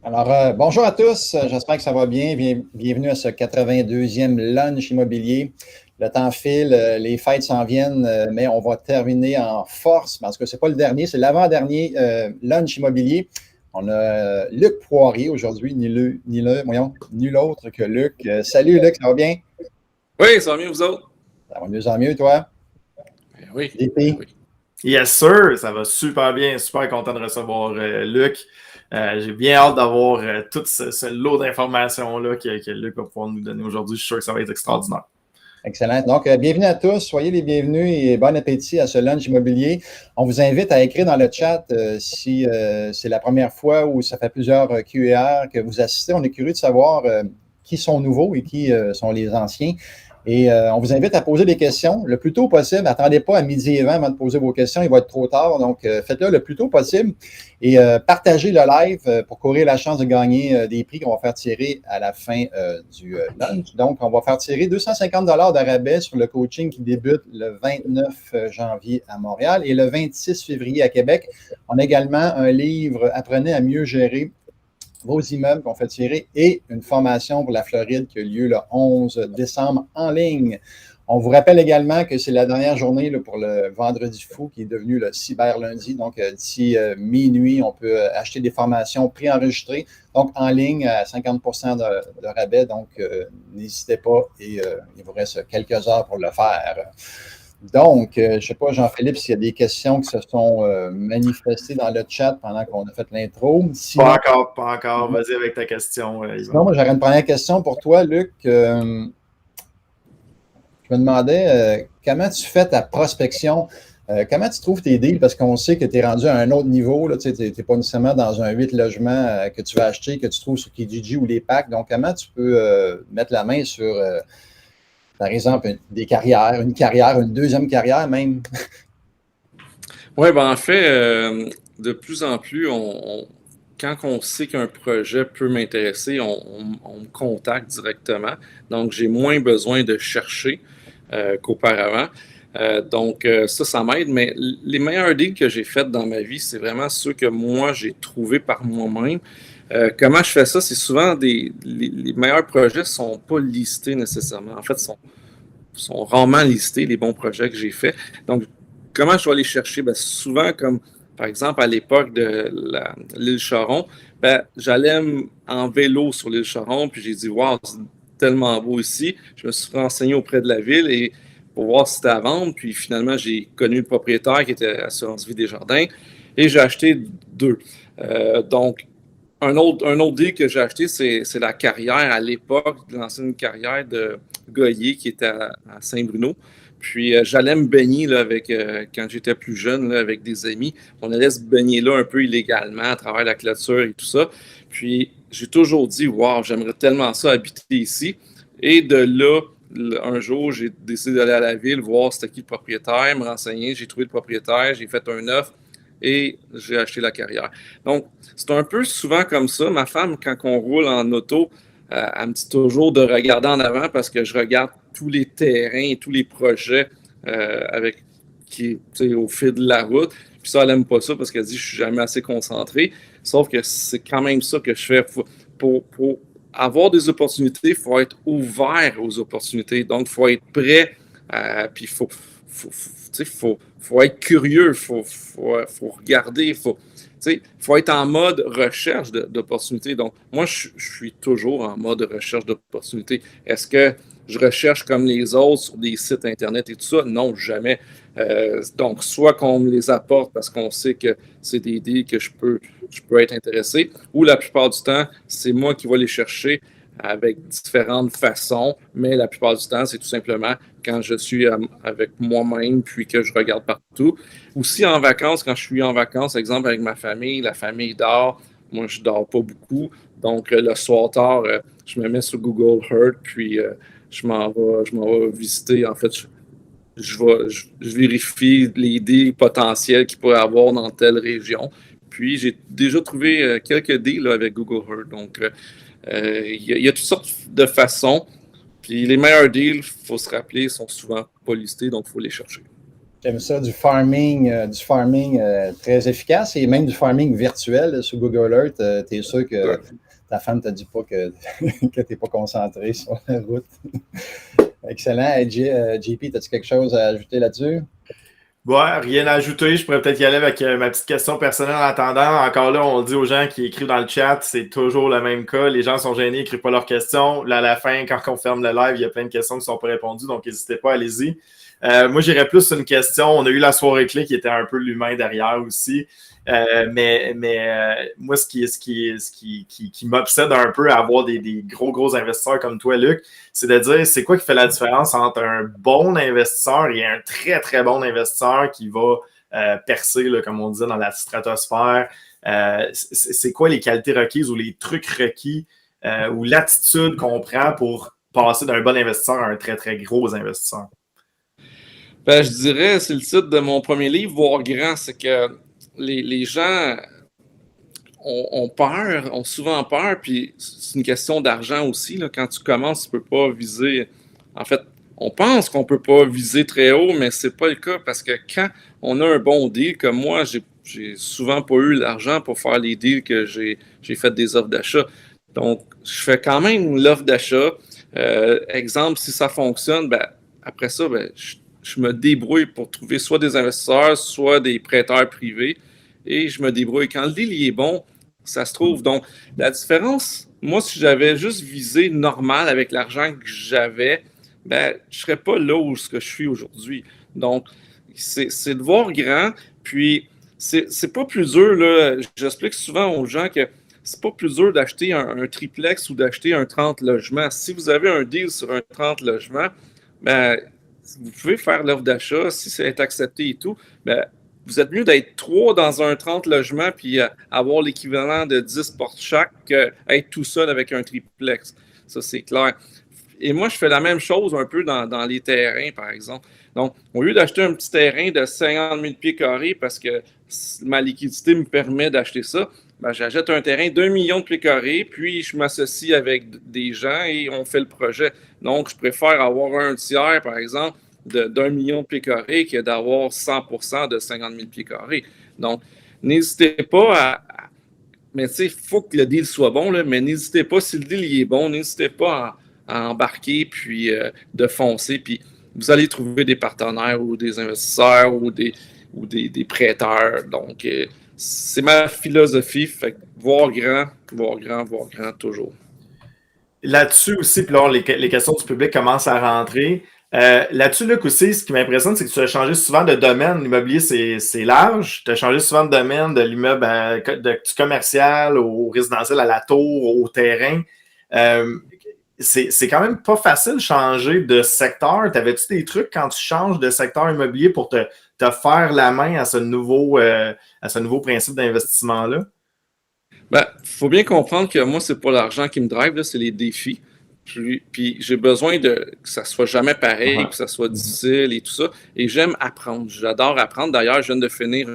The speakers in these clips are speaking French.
Alors, bonjour à tous. J'espère que ça va bien. Bienvenue à ce 82e lunch immobilier. Le temps file, les fêtes s'en viennent, mais on va terminer en force parce que ce n'est pas le dernier, c'est l'avant-dernier lunch immobilier. On a Luc Poirier aujourd'hui, nul autre que Luc. Salut Luc, ça va bien? Oui, ça va mieux, vous autres? Ça va de mieux en mieux, toi? Oui. DP? Yes, sir! Ça va super bien. Super content de recevoir Luc. J'ai bien hâte d'avoir tout ce lot d'informations-là que Luc va pouvoir nous donner aujourd'hui. Je suis sûr que ça va être extraordinaire. Excellent. Donc, bienvenue à tous. Soyez les bienvenus et bon appétit à ce lunch immobilier. On vous invite à écrire dans le chat si c'est la première fois ou ça fait plusieurs QR que vous assistez. On est curieux de savoir qui sont nouveaux et qui sont les anciens. Et on vous invite à poser des questions le plus tôt possible. Attendez pas à midi et 20 avant de poser vos questions. Il va être trop tard. Donc, faites-le le plus tôt possible et partagez le live pour courir la chance de gagner des prix qu'on va faire tirer à la fin du lunch. Donc, on va faire tirer 250 $ de rabais sur le coaching qui débute le 29 janvier à Montréal et le 26 février à Québec. On a également un livre « Apprenez à mieux gérer vos immeubles qu'on fait tirer et une formation pour la Floride qui a lieu le 11 décembre en ligne. On vous rappelle également que c'est la dernière journée là, pour le Vendredi fou qui est devenu le Cyber Lundi. Donc, d'ici minuit, on peut acheter des formations préenregistrées, donc en ligne à 50 % de rabais. Donc, n'hésitez pas et il vous reste quelques heures pour le faire. Donc, je ne sais pas, Jean-Philippe, s'il y a des questions qui se sont manifestées dans le chat pendant qu'on a fait l'intro. Sinon, pas encore. Vas-y avec ta question, Yvan. Sinon, moi, j'aurais une première question pour toi, Luc. Je me demandais comment tu fais ta prospection, comment tu trouves tes deals, parce qu'on sait que tu es rendu à un autre niveau, tu n'es pas nécessairement dans un 8 logements que tu vas acheter, que tu trouves sur Kijiji ou les packs. Donc, comment tu peux mettre la main sur, par exemple, des carrières, une deuxième carrière même? Oui, ben en fait, de plus en plus, quand on sait qu'un projet peut m'intéresser, on me contacte directement. Donc, j'ai moins besoin de chercher qu'auparavant. Donc, ça m'aide. Mais les meilleurs deals que j'ai faits dans ma vie, c'est vraiment ceux que moi, j'ai trouvés par moi-même. Comment je fais ça? C'est souvent les meilleurs projets ne sont pas listés nécessairement. En fait, sont rarement listés, les bons projets que j'ai faits. Donc, comment je vais aller chercher? Ben, souvent, comme par exemple à l'époque de l'île Charon, ben, j'allais en vélo sur l'île Charon, puis j'ai dit, waouh, c'est tellement beau ici. Je me suis renseigné auprès de la ville et pour voir si c'était à vendre. Puis finalement, j'ai connu le propriétaire qui était Assurance Vie Desjardins et j'ai acheté 2. Donc, un autre deal que j'ai acheté, c'est la carrière à l'époque, l'ancienne carrière de Goyer qui était à Saint-Bruno. Puis j'allais me baigner là, quand j'étais plus jeune là, avec des amis. On allait se baigner là un peu illégalement à travers la clôture et tout ça. Puis j'ai toujours dit, waouh, j'aimerais tellement ça habiter ici. Et de là, un jour, j'ai décidé d'aller à la ville, voir c'était qui le propriétaire, me renseigner. J'ai trouvé le propriétaire, j'ai fait un offre et j'ai acheté la carrière. Donc, c'est un peu souvent comme ça. Ma femme, quand on roule en auto, elle me dit toujours de regarder en avant parce que je regarde tous les terrains et tous les projets au fil de la route. Puis ça, elle n'aime pas ça parce qu'elle dit que je suis jamais assez concentré. Sauf que c'est quand même ça que je fais. Pour avoir des opportunités, il faut être ouvert aux opportunités. Donc, il faut être prêt. Puis il faut être curieux, il faut regarder, il faut être en mode recherche d'opportunités. Donc, moi, je suis toujours en mode recherche d'opportunités. Est-ce que je recherche comme les autres sur des sites Internet et tout ça? Non, jamais. Donc, soit qu'on me les apporte parce qu'on sait que c'est des idées que je peux être intéressé, ou la plupart du temps, c'est moi qui vais les chercher avec différentes façons, mais la plupart du temps, c'est tout simplement quand je suis avec moi-même puis que je regarde partout. Aussi en vacances, quand je suis en vacances, exemple avec ma famille, la famille dort, moi je dors pas beaucoup, donc le soir tard, je me mets sur Google Earth puis je m'en vais visiter. En fait, je vérifie les idées potentielles qu'il pourrait y avoir dans telle région. Puis j'ai déjà trouvé quelques deals là, avec Google Earth. Donc il y a toutes sortes de façons. Puis les meilleurs deals, il faut se rappeler, sont souvent pas listés, donc il faut les chercher. J'aime ça, du farming très efficace et même du farming virtuel là, sur Google Earth. Tu es sûr que ta femme ne te dit pas que tu n'es pas concentré sur la route. Excellent. Hey, JP, as-tu quelque chose à ajouter là-dessus? Ouais, rien à ajouter. Je pourrais peut-être y aller avec ma petite question personnelle en attendant. Encore là, on le dit aux gens qui écrivent dans le chat, c'est toujours le même cas. Les gens sont gênés, ils n'écrivent pas leurs questions. Là, à la fin, quand on ferme le live, il y a plein de questions qui ne sont pas répondues, donc n'hésitez pas, allez-y. Moi, j'irais plus sur une question. On a eu la soirée clé qui était un peu l'humain derrière aussi. Mais moi, ce qui m'obsède un peu à avoir des gros investisseurs comme toi, Luc, c'est de dire c'est quoi qui fait la différence entre un bon investisseur et un très, très bon investisseur qui va percer, là, comme on disait, dans la stratosphère. C'est quoi les qualités requises ou les trucs requis ou l'attitude qu'on prend pour passer d'un bon investisseur à un très, très gros investisseur? Ben, je dirais, c'est le titre de mon premier livre, Voir grand, c'est que les gens ont peur, ont souvent peur, puis c'est une question d'argent aussi. Là. Quand tu commences, tu ne peux pas viser. En fait, on pense qu'on ne peut pas viser très haut, mais ce n'est pas le cas parce que quand on a un bon deal, comme moi, j'ai souvent pas eu l'argent pour faire les deals que j'ai fait des offres d'achat. Donc, je fais quand même l'offre d'achat. Exemple, si ça fonctionne, ben, après ça, ben, je me débrouille pour trouver soit des investisseurs, soit des prêteurs privés. Et je me débrouille. Quand le deal est bon, ça se trouve. Donc, la différence, moi, si j'avais juste visé normal avec l'argent que j'avais, ben, je ne serais pas là où je suis aujourd'hui. Donc, c'est de voir grand. Puis, c'est pas plus dur, là. J'explique souvent aux gens que c'est pas plus dur d'acheter un triplex ou d'acheter un 30 logements. Si vous avez un deal sur un 30 logements, ben, vous pouvez faire l'offre d'achat, si c'est accepté et tout, ben, vous êtes mieux d'être 3 dans un 30 logements puis avoir l'équivalent de 10 portes chaque qu'être tout seul avec un triplex. Ça, c'est clair. Et moi, je fais la même chose un peu dans les terrains, par exemple. Donc, au lieu d'acheter un petit terrain de 50 000 pieds carrés parce que ma liquidité me permet d'acheter ça, ben, j'achète un terrain d'1 million de pieds carrés, puis je m'associe avec des gens et on fait le projet. Donc, je préfère avoir un tiers, par exemple, d'1 million de pieds carrés que d'avoir 100% de 50 000 pieds carrés. Donc, n'hésitez pas mais tu sais, il faut que le deal soit bon, là, mais n'hésitez pas, si le deal est bon, n'hésitez pas à embarquer, puis de foncer, puis vous allez trouver des partenaires ou des investisseurs ou des prêteurs. Donc, c'est ma philosophie. Fait que voir grand, toujours. Là-dessus aussi, puis là, les questions du public commencent à rentrer. Là-dessus, Luc, aussi, ce qui m'impressionne, c'est que tu as changé souvent de domaine. L'immobilier, c'est large. Tu as changé souvent de domaine, de l'immeuble du commercial au résidentiel, à la tour, au terrain. C'est quand même pas facile de changer de secteur. T'avais-tu des trucs quand tu changes de secteur immobilier pour te faire la main à ce nouveau principe d'investissement-là? Ben, faut bien comprendre que moi, c'est pas l'argent qui me drive, là, c'est les défis. Puis j'ai besoin que ça soit jamais pareil, que ça soit difficile et tout ça. Et j'aime apprendre. J'adore apprendre. D'ailleurs, je viens de finir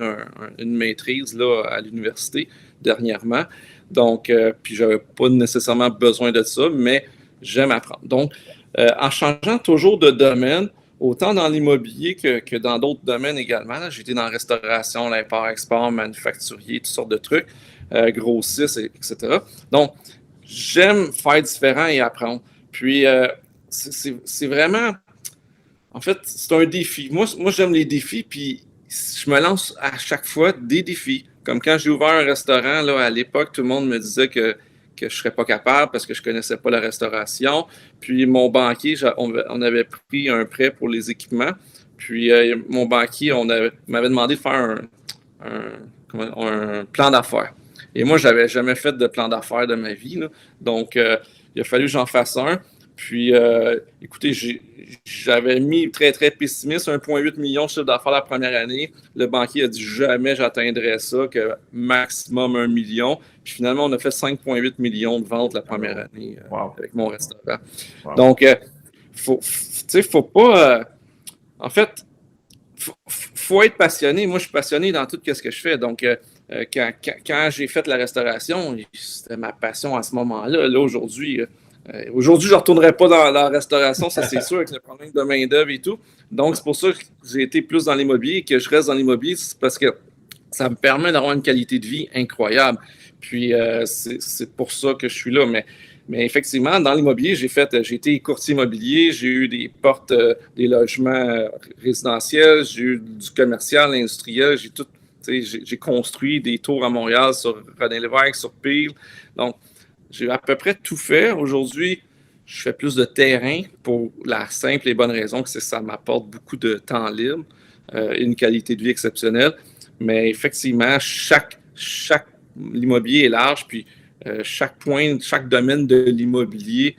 une maîtrise là, à l'université dernièrement. Donc, puis j'avais pas nécessairement besoin de ça, mais j'aime apprendre. Donc, en changeant toujours de domaine, autant dans l'immobilier que dans d'autres domaines également. J'ai été dans la restauration, l'import-export, manufacturier, toutes sortes de trucs, grossistes, etc. Donc, j'aime faire différent et apprendre. Puis, c'est vraiment... En fait, c'est un défi. Moi, j'aime les défis, puis je me lance à chaque fois des défis. Comme quand j'ai ouvert un restaurant, là, à l'époque, tout le monde me disait que je ne serais pas capable parce que je ne connaissais pas la restauration. Puis mon banquier, on avait pris un prêt pour les équipements. Puis mon banquier m'avait demandé de faire un plan d'affaires. Et moi, je n'avais jamais fait de plan d'affaires de ma vie, là. Donc, il a fallu que j'en fasse un. Puis, écoutez, j'avais mis très, très pessimiste, 1,8 million de chiffre d'affaires la première année. Le banquier a dit jamais j'atteindrais ça, que maximum 1 million. Puis finalement, on a fait 5,8 millions de ventes la première année avec mon restaurant. Wow. Donc, faut pas... en fait, faut être passionné. Moi, je suis passionné dans tout ce que je fais. Donc, quand j'ai fait la restauration, c'était ma passion à ce moment-là. Là, aujourd'hui, Aujourd'hui, je ne retournerai pas dans la restauration, ça c'est sûr, avec le problème de main-d'œuvre et tout. Donc, c'est pour ça que j'ai été plus dans l'immobilier et que je reste dans l'immobilier, c'est parce que ça me permet d'avoir une qualité de vie incroyable. Puis, c'est pour ça que je suis là. Mais effectivement, dans l'immobilier, j'ai été courtier immobilier, j'ai eu des portes, des logements résidentiels, j'ai eu du commercial, industriel, j'ai construit des tours à Montréal sur René Lévesque, sur Peel. Donc, j'ai à peu près tout fait. Aujourd'hui, je fais plus de terrain pour la simple et bonne raison que ça m'apporte beaucoup de temps libre et une qualité de vie exceptionnelle. Mais effectivement, l'immobilier est large, puis chaque domaine de l'immobilier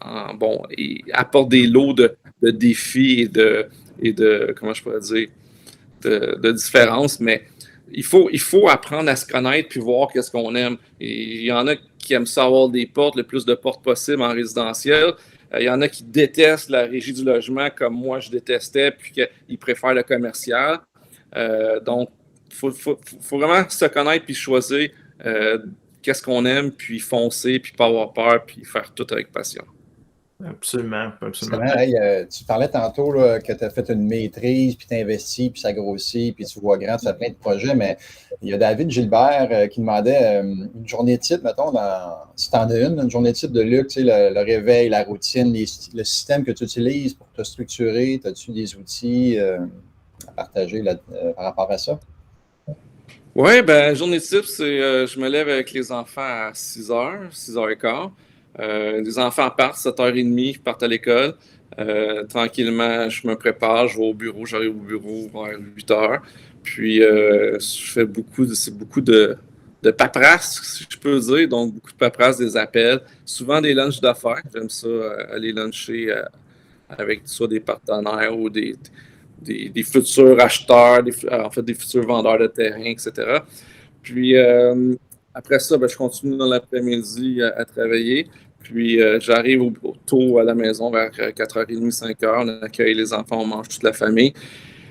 apporte des lots de défis et de comment je pourrais dire, de différences, mais il faut apprendre à se connaître puis voir qu'est-ce qu'on aime. Et il y en a qui aiment ça avoir des portes, le plus de portes possible en résidentiel. Il y en a qui détestent la régie du logement comme moi je détestais, puis qu'ils préfèrent le commercial. Donc, il faut vraiment se connaître puis choisir qu'est-ce qu'on aime, puis foncer, puis pas avoir peur, puis faire tout avec passion. Absolument, absolument. Hey, tu parlais tantôt là, que tu as fait une maîtrise, puis tu investis, puis ça grossit, puis tu vois grand, tu fais plein de projets, mais il y a David Gilbert qui demandait une journée type, mettons, si tu en as une journée type de Luc, tu sais, le réveil, la routine, le système que tu utilises pour te structurer, as-tu des outils à partager par rapport à ça? Oui, ben journée type, c'est je me lève avec les enfants à 6h, 6h15. Les enfants partent 7h30, partent à l'école. Tranquillement, je me prépare, je vais au bureau, j'arrive au bureau vers 8h. Puis, je fais beaucoup de paperasse, si je peux dire. Donc, beaucoup de paperasse, des appels. Souvent des lunchs d'affaires. J'aime ça, aller luncher avec soit des partenaires ou des futurs acheteurs, des futurs vendeurs de terrain, etc. Puis, après ça, ben, je continue dans l'après-midi à travailler. Puis, j'arrive tôt à la maison vers 4h30, 5h. On accueille les enfants, on mange toute la famille.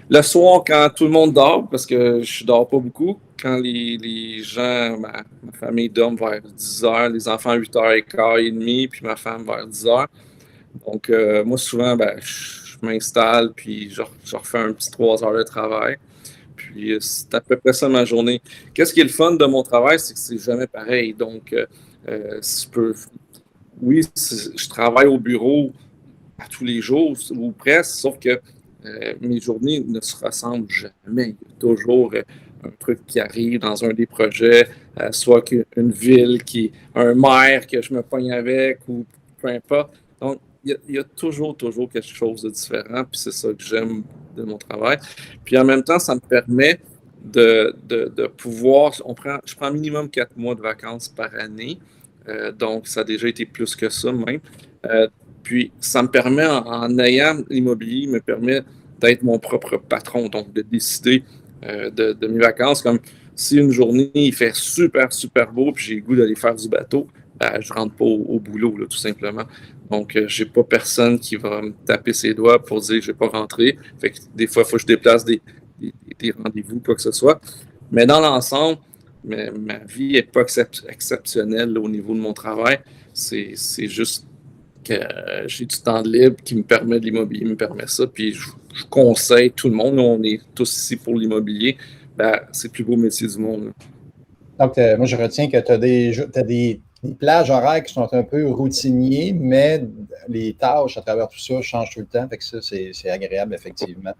Le soir, quand tout le monde dort, parce que je ne dors pas beaucoup, quand les gens, ma famille dorme vers 10h, les enfants 8h15, 30, puis ma femme vers 10h. Donc, moi, souvent, ben, je m'installe, puis je refais un petit 3 heures de travail. Puis, c'est à peu près ça ma journée. Qu'est-ce qui est le fun de mon travail, c'est que c'est jamais pareil. Donc, je travaille au bureau à tous les jours, ou presque, sauf que mes journées ne se ressemblent jamais. Il y a toujours un truc qui arrive dans un des projets, soit une ville, un maire que je me pogne avec, ou peu importe. Donc, il y a toujours quelque chose de différent, puis c'est ça que j'aime de mon travail. Puis en même temps, ça me permet de pouvoir... Je prends minimum 4 mois de vacances par année, donc ça a déjà été plus que ça même. Puis ça me permet, en ayant l'immobilier, me permet d'être mon propre patron, donc de décider de mes vacances. Comme si une journée, il fait super, super beau, puis j'ai le goût d'aller faire du bateau, ben, je ne rentre pas au boulot, là, tout simplement. Donc, je n'ai pas personne qui va me taper ses doigts pour dire que je ne vais pas rentrer. Fait que des fois, il faut que je déplace des rendez-vous, quoi que ce soit. Mais dans l'ensemble, ma vie n'est pas exceptionnelle là, au niveau de mon travail. C'est juste que j'ai du temps libre qui me permet de l'immobilier, me permet ça. Puis je conseille tout le monde, on est tous ici pour l'immobilier, ben, c'est le plus beau métier du monde. Là. Donc, moi, je retiens que tu as des plages horaires qui sont un peu routiniers, mais les tâches à travers tout ça changent tout le temps. Fait que ça, c'est agréable, effectivement.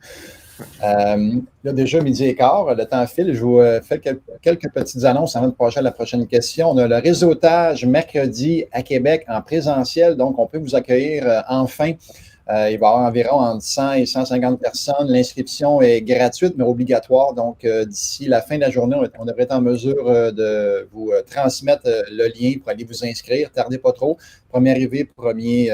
Là, déjà, 12h15, le temps file. Je vous fais quelques petites annonces avant de passer à la prochaine question. On a le réseautage mercredi à Québec en présentiel, donc on peut vous accueillir enfin. Il va y avoir environ entre 100 et 150 personnes. L'inscription est gratuite, mais obligatoire. Donc, d'ici la fin de la journée, on devrait être en mesure de vous transmettre le lien pour aller vous inscrire. Tardez pas trop. Premier arrivé, premier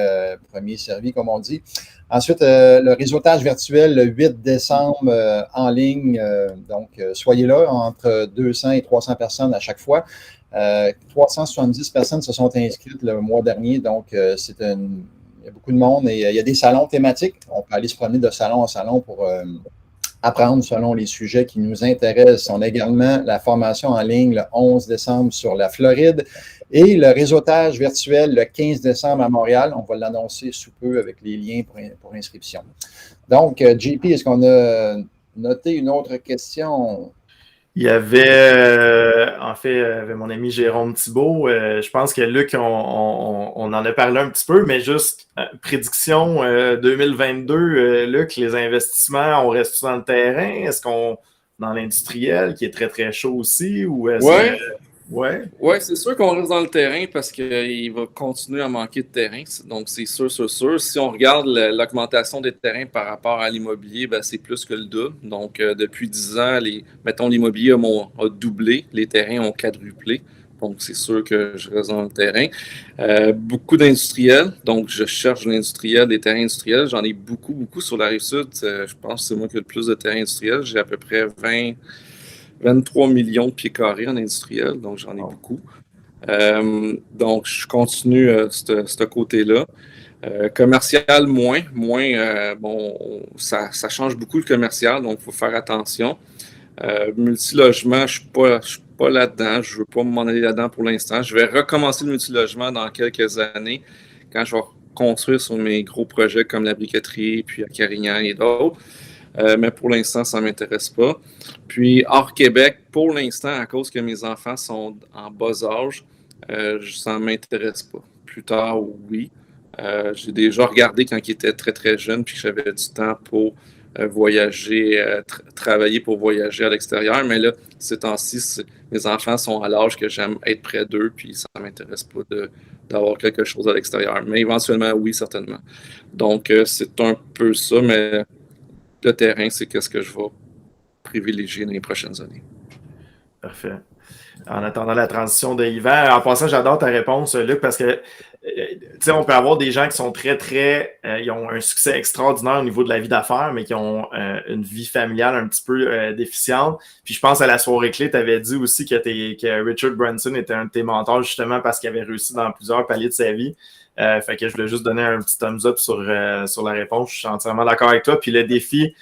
servi, comme on dit. Ensuite, le réseautage virtuel le 8 décembre en ligne. Donc, soyez là, entre 200 et 300 personnes à chaque fois. 370 personnes se sont inscrites le mois dernier. Donc, il y a beaucoup de monde et il y a des salons thématiques. On peut aller se promener de salon en salon pour apprendre selon les sujets qui nous intéressent. On a également la formation en ligne le 11 décembre sur la Floride et le réseautage virtuel le 15 décembre à Montréal. On va l'annoncer sous peu avec les liens pour inscription. Donc, JP, est-ce qu'on a noté une autre question? Il y avait, en fait, mon ami Jérôme Thibault. Je pense que Luc, on en a parlé un petit peu, mais juste prédiction 2022, Luc, les investissements, on reste dans le terrain? Est-ce qu'on dans l'industriel qui est très, très chaud aussi? Ou est-ce Ouais. Ouais. Oui, c'est sûr qu'on reste dans le terrain parce qu'il va continuer à manquer de terrain. Donc, c'est sûr, sûr, sûr. Si on regarde l'augmentation des terrains par rapport à l'immobilier, ben, c'est plus que le double. Donc, depuis 10 ans, mettons, l'immobilier a doublé, les terrains ont quadruplé. Donc, c'est sûr que je reste dans le terrain. Beaucoup d'industriels. Donc, je cherche l'industriel, des terrains industriels. J'en ai beaucoup, beaucoup sur la Rive-Sud. Je pense que c'est moi qui ai le plus de terrains industriels. J'ai à peu près 23 millions de pieds carrés en industriel, donc j'en ai beaucoup. Donc, je continue ce côté-là. Commercial, moins. Bon, ça change beaucoup le commercial, donc il faut faire attention. Multilogement, je ne suis pas là-dedans. Je ne veux pas m'en aller là-dedans pour l'instant. Je vais recommencer le multilogement dans quelques années, quand je vais construire sur mes gros projets comme la briqueterie, puis à Carignan et d'autres. Mais pour l'instant, ça ne m'intéresse pas. Puis, hors Québec, pour l'instant, à cause que mes enfants sont en bas âge, ça ne m'intéresse pas. Plus tard, oui. J'ai déjà regardé quand ils étaient très, très jeunes, puis que j'avais du temps pour voyager, travailler pour voyager à l'extérieur. Mais là, ces temps-ci, mes enfants sont à l'âge que j'aime être près d'eux, puis ça ne m'intéresse pas d'avoir quelque chose à l'extérieur. Mais éventuellement, oui, certainement. Donc, c'est un peu ça, mais le terrain, c'est ce que je vais privilégier dans les prochaines années. Parfait. En attendant la transition de hiver, en passant, j'adore ta réponse, Luc, parce que, tu sais, on peut avoir des gens qui sont très, très, ils ont un succès extraordinaire au niveau de la vie d'affaires, mais qui ont une vie familiale un petit peu déficiente. Puis je pense à la soirée clé, tu avais dit aussi que Richard Branson était un de tes mentors, justement, parce qu'il avait réussi dans plusieurs paliers de sa vie. Fait que je voulais juste donner un petit thumbs up sur la réponse. Je suis entièrement d'accord avec toi. Puis le défi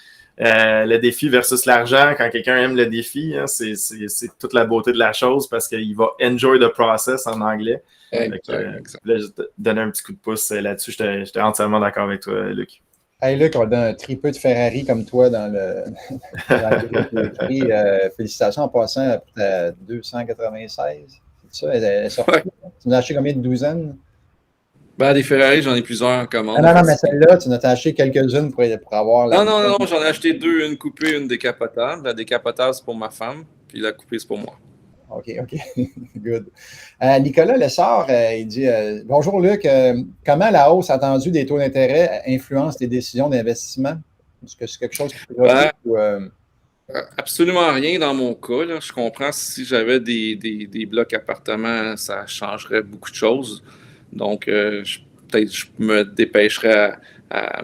versus l'argent, quand quelqu'un aime le défi, hein, c'est toute la beauté de la chose parce qu'il va enjoy the process en anglais. Je voulais juste donner un petit coup de pouce là-dessus. J'étais entièrement d'accord avec toi, Luc. Hey Luc, on a un tripeux de Ferrari comme toi dans le prix. Félicitations en passant pour ta 296. C'est ça? Elle est sortie. Ouais. Tu en as acheté combien de douzaines? Ben, des Ferrari, j'en ai plusieurs en commande. Non, mais celle-là, tu en as acheté quelques-unes pour avoir la. Non, j'en ai acheté deux, une coupée, une décapotable. La décapotable, c'est pour ma femme, puis la coupée, c'est pour moi. OK. Good. Nicolas Lessard, il dit bonjour Luc, comment la hausse attendue des taux d'intérêt influence tes décisions d'investissement? Est-ce que c'est quelque chose qui peut Absolument rien dans mon cas. Là. Je comprends si j'avais des blocs appartements, ça changerait beaucoup de choses. Donc, peut-être je me dépêcherais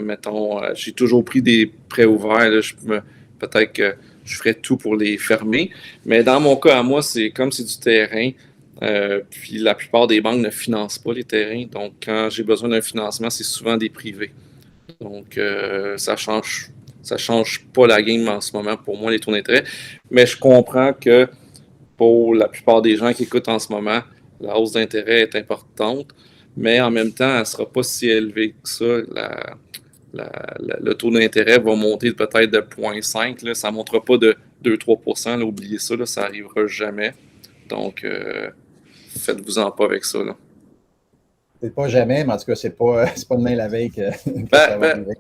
mettons, j'ai toujours pris des prêts ouverts. Là, peut-être que je ferais tout pour les fermer. Mais dans mon cas, à moi, c'est comme c'est du terrain. Puis la plupart des banques ne financent pas les terrains. Donc, quand j'ai besoin d'un financement, c'est souvent des privés. Donc, ça change pas la game en ce moment pour moi, les taux d'intérêt. Mais je comprends que pour la plupart des gens qui écoutent en ce moment, la hausse d'intérêt est importante. Mais en même temps, elle ne sera pas si élevée que ça. Le taux d'intérêt va monter peut-être de 0,5. Là. Ça ne montera pas de 2-3 %. Là, oubliez ça, là, ça n'arrivera jamais. Donc, faites-vous-en pas avec ça. Là. C'est pas jamais, mais en tout cas, c'est pas demain la veille que ça va arriver.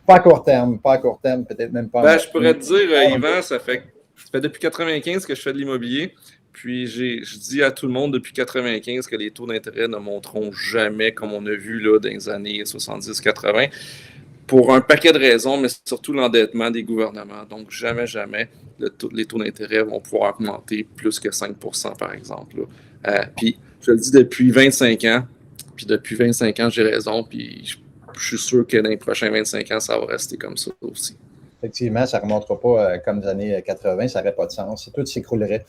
Pas à court terme, peut-être même pas. Je pourrais te dire, Yvan, ça fait depuis 1995 que je fais de l'immobilier. Puis, je dis à tout le monde depuis 1995 que les taux d'intérêt ne monteront jamais comme on a vu là, dans les années 70-80. Pour un paquet de raisons, mais surtout l'endettement des gouvernements. Donc, jamais, les taux d'intérêt vont pouvoir augmenter plus que 5 % par exemple. Puis, je le dis depuis 25 ans, puis depuis 25 ans, j'ai raison, puis je suis sûr que dans les prochains 25 ans, ça va rester comme ça aussi. Effectivement, ça ne remontera pas comme les années 80, ça n'aurait pas de sens. Tout s'écroulerait.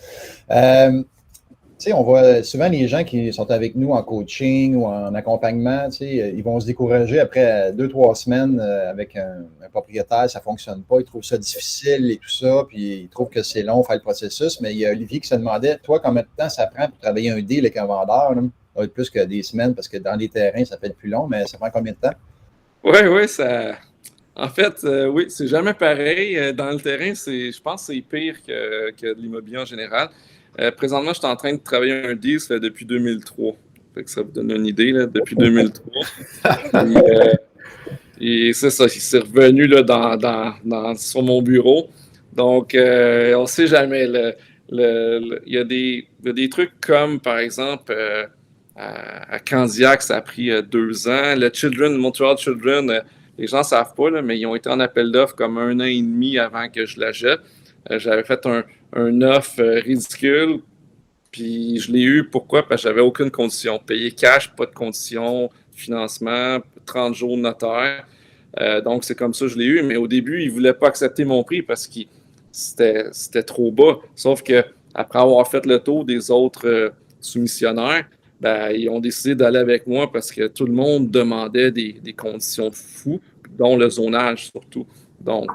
sais, on voit souvent les gens qui sont avec nous en coaching ou en accompagnement, tu sais, ils vont se décourager après 2-3 semaines avec un propriétaire, ça ne fonctionne pas, ils trouvent ça difficile et tout ça, puis ils trouvent que c'est long faire le processus. Mais il y a Olivier qui se demandait, toi, combien de temps ça prend pour travailler un deal avec un vendeur? Là? Ça va être plus que des semaines parce que dans les terrains, ça peut être plus long, mais ça prend combien de temps? Oui, ça. En fait, oui, c'est jamais pareil. Dans le terrain, je pense que c'est pire que de l'immobilier en général. Présentement, je suis en train de travailler un deal depuis 2003. Fait que ça vous donne une idée, là, depuis 2003. Et c'est ça, il s'est revenu là, sur mon bureau. Donc, on ne sait jamais. Il y a des trucs comme, par exemple, à Candiac, ça a pris 2 ans. Le Montreal Children, les gens ne savent pas, là, mais ils ont été en appel d'offres comme 1 an et demi avant que je la jette. J'avais fait un offre ridicule, puis je l'ai eu. Pourquoi? Parce que j'avais aucune condition. Payer cash, pas de condition, financement, 30 jours de notaire. Donc, c'est comme ça que je l'ai eu. Mais au début, ils ne voulaient pas accepter mon prix parce que c'était trop bas. Sauf que après avoir fait le tour des autres soumissionnaires, ben, ils ont décidé d'aller avec moi parce que tout le monde demandait des conditions de fou, dont le zonage surtout. Donc,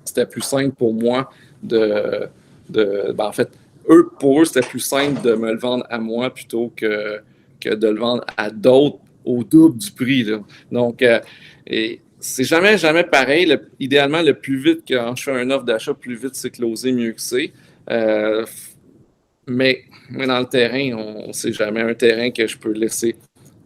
c'était plus simple pour moi en fait, pour eux, c'était plus simple de me le vendre à moi plutôt que de le vendre à d'autres au double du prix. Là. Donc, c'est jamais pareil. Idéalement, le plus vite quand je fais une offre d'achat, plus vite c'est closé, mieux que c'est. Mais dans le terrain, on ne sait jamais. Un terrain que je peux laisser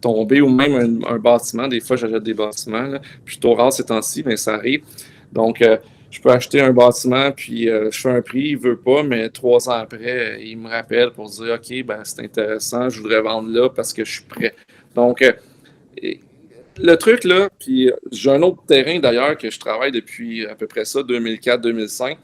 tomber ou même un bâtiment. Des fois, j'achète des bâtiments. Là. Plutôt rare ces temps-ci, mais ça arrive. Donc, je peux acheter un bâtiment, puis je fais un prix, il ne veut pas, mais 3 ans après, il me rappelle pour dire « OK, ben, c'est intéressant, je voudrais vendre là parce que je suis prêt. » Donc, le truc là, puis j'ai un autre terrain d'ailleurs que je travaille depuis à peu près ça, 2004-2005,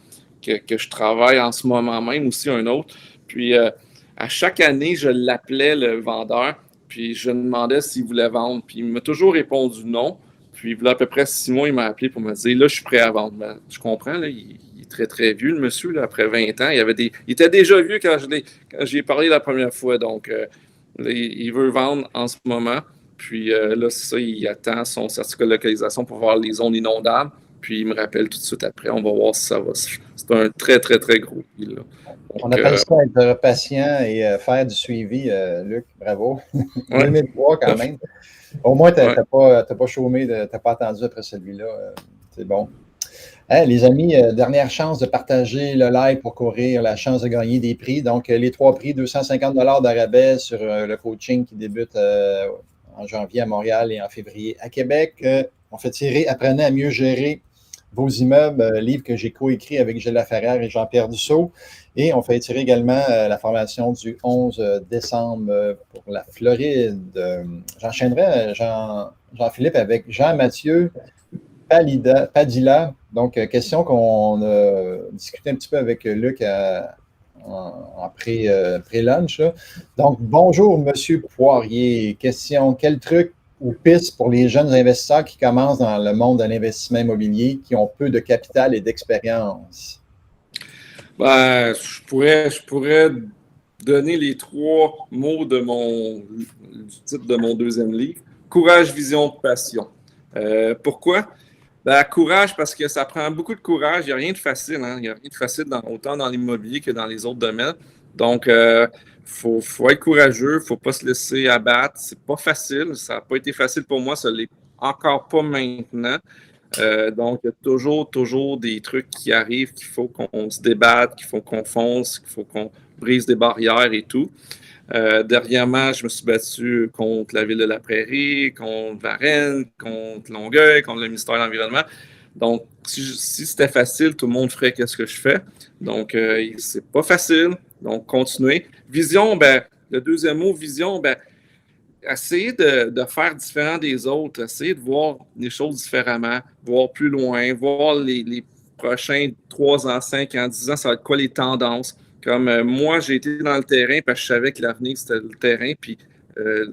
que je travaille en ce moment même aussi, un autre. Puis à chaque année, je l'appelais le vendeur, puis je me demandais s'il voulait vendre. Puis il m'a toujours répondu non. Puis il y a à peu près 6 mois, il m'a appelé pour me dire là, je suis prêt à vendre. Ben, je comprends, là, il est très, très vieux, le monsieur, là, après 20 ans. Il était déjà vieux quand j'y ai parlé la première fois. Donc, là, il veut vendre en ce moment. Puis là, c'est ça, il attend son certificat de localisation pour voir les zones inondables. Puis il me rappelle tout de suite après. On va voir si ça va. C'est un très, très, très gros deal. Donc, on appelle ça être patient et faire du suivi, Luc. Bravo. 2003 quand même. Au moins, tu n'as pas chômé, tu n'as pas attendu après celui-là. C'est bon. Hey, les amis, dernière chance de partager le live pour courir la chance de gagner des prix. Donc, les 3 prix, 250 $ d'arabais sur le coaching qui débute en janvier à Montréal et en février à Québec. On fait tirer Apprenez à mieux gérer vos immeubles, livre que j'ai coécrit avec Gilles Laferrière et Jean-Pierre Dussault. Et on fait tirer également la formation du 11 décembre pour la Floride. J'enchaînerai Jean-Philippe avec Jean-Mathieu Padilla. Donc, question qu'on a discuté un petit peu avec Luc en pré-lunch. Donc, bonjour, Monsieur Poirier. Question, quel truc ou piste pour les jeunes investisseurs qui commencent dans le monde de l'investissement immobilier, qui ont peu de capital et d'expérience? Ben, je pourrais donner les 3 mots du titre de mon 2e livre. Courage, vision, passion. Pourquoi? Ben, courage, parce que ça prend beaucoup de courage. Il n'y a rien de facile. Hein? Il n'y a rien de facile autant dans l'immobilier que dans les autres domaines. Donc, faut être courageux. Il ne faut pas se laisser abattre. C'est pas facile. Ça n'a pas été facile pour moi. Ça ne l'est encore pas maintenant. Donc, il y a toujours des trucs qui arrivent qu'il faut qu'on se débatte, qu'il faut qu'on fonce, qu'il faut qu'on brise des barrières et tout. Dernièrement, je me suis battu contre la Ville de la Prairie, contre Varennes, contre Longueuil, contre le ministère de l'Environnement. Donc, si c'était facile, tout le monde ferait ce que je fais. Donc, c'est pas facile. Donc, continuez. Vision, ben, le 2e mot, vision, ben, essayer de faire différent des autres, essayer de voir les choses différemment, voir plus loin, voir les prochains 3 ans, 5 ans, 10 ans, ça va être quoi les tendances. Comme moi, j'ai été dans le terrain parce que je savais que l'avenir, c'était le terrain. Puis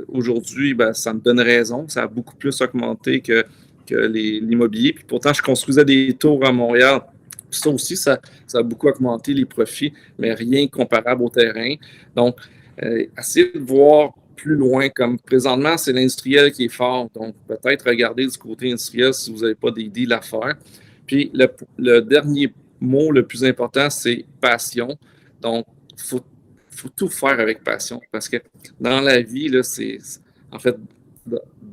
aujourd'hui, ben, ça me donne raison. Ça a beaucoup plus augmenté que l'immobilier. Puis pourtant, je construisais des tours à Montréal ça aussi, ça a beaucoup augmenté les profits, mais rien comparable au terrain. Donc, essayez de voir plus loin, comme présentement, c'est l'industriel qui est fort. Donc, peut-être regarder du côté industriel si vous n'avez pas des deals à faire. Puis, le dernier mot le plus important, c'est passion. Donc, il faut tout faire avec passion parce que dans la vie, là, en fait,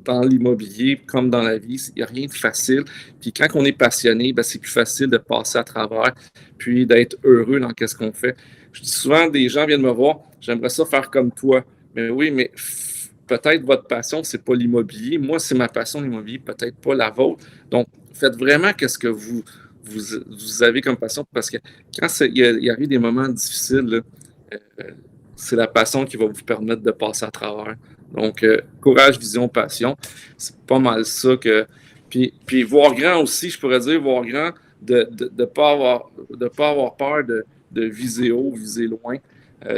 dans l'immobilier, comme dans la vie, il n'y a rien de facile. Puis quand on est passionné, ben, c'est plus facile de passer à travers, puis d'être heureux dans ce qu'on fait. Je dis souvent, des gens viennent me voir, j'aimerais ça faire comme toi. Mais oui, mais peut-être votre passion, c'est pas l'immobilier. Moi, c'est ma passion, l'immobilier, peut-être pas la vôtre. Donc, faites vraiment ce que vous avez comme passion, parce que quand il arrive des moments difficiles, là, c'est la passion qui va vous permettre de passer à travers. Donc, courage, vision, passion, c'est pas mal ça que... Puis voir grand aussi, je pourrais dire, voir grand, de ne pas avoir peur de viser haut, viser loin.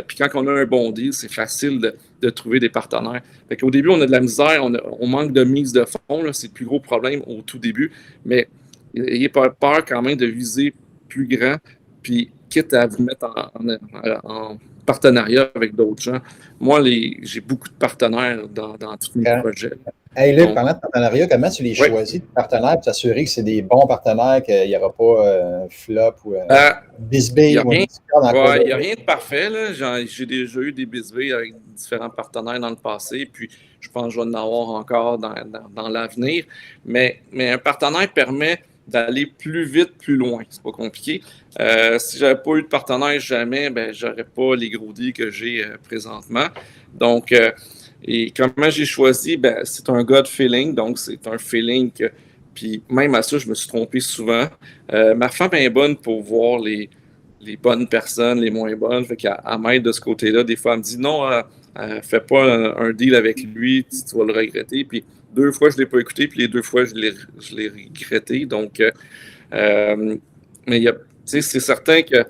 Puis quand on a un bon deal, c'est facile de trouver des partenaires. Fait qu'au début, on a de la misère, on manque de mise de fonds, là, c'est le plus gros problème au tout début, mais n'ayez pas peur quand même de viser plus grand, puis quitte à vous mettre en partenariat avec d'autres gens. Moi, j'ai beaucoup de partenaires dans tous mes projets. Hey Luc, parlant de partenariat, comment tu les choisis, les partenaires, pour t'assurer que c'est des bons partenaires, qu'il n'y aura pas un flop ou un bisbee ou un il n'y a rien de parfait. J'ai déjà eu des bisbees avec différents partenaires dans le passé, puis je pense que je vais en avoir encore dans l'avenir. Mais un partenaire permet d'aller plus vite, plus loin. C'est pas compliqué. Si j'avais pas eu de partenaire jamais, ben j'aurais pas les gros deals que j'ai présentement. Donc, et comment j'ai choisi, ben c'est un gut feeling. Donc, c'est un feeling que... Puis même à ça, je me suis trompé souvent. Ma femme est bonne pour voir les bonnes personnes, les moins bonnes. Fait qu'elle m'aide de ce côté-là. Des fois, elle me dit non, fais pas un deal avec lui, tu vas le regretter. Puis 2 fois, je ne l'ai pas écouté, puis les 2 fois, je l'ai regretté. Donc, mais c'est certain que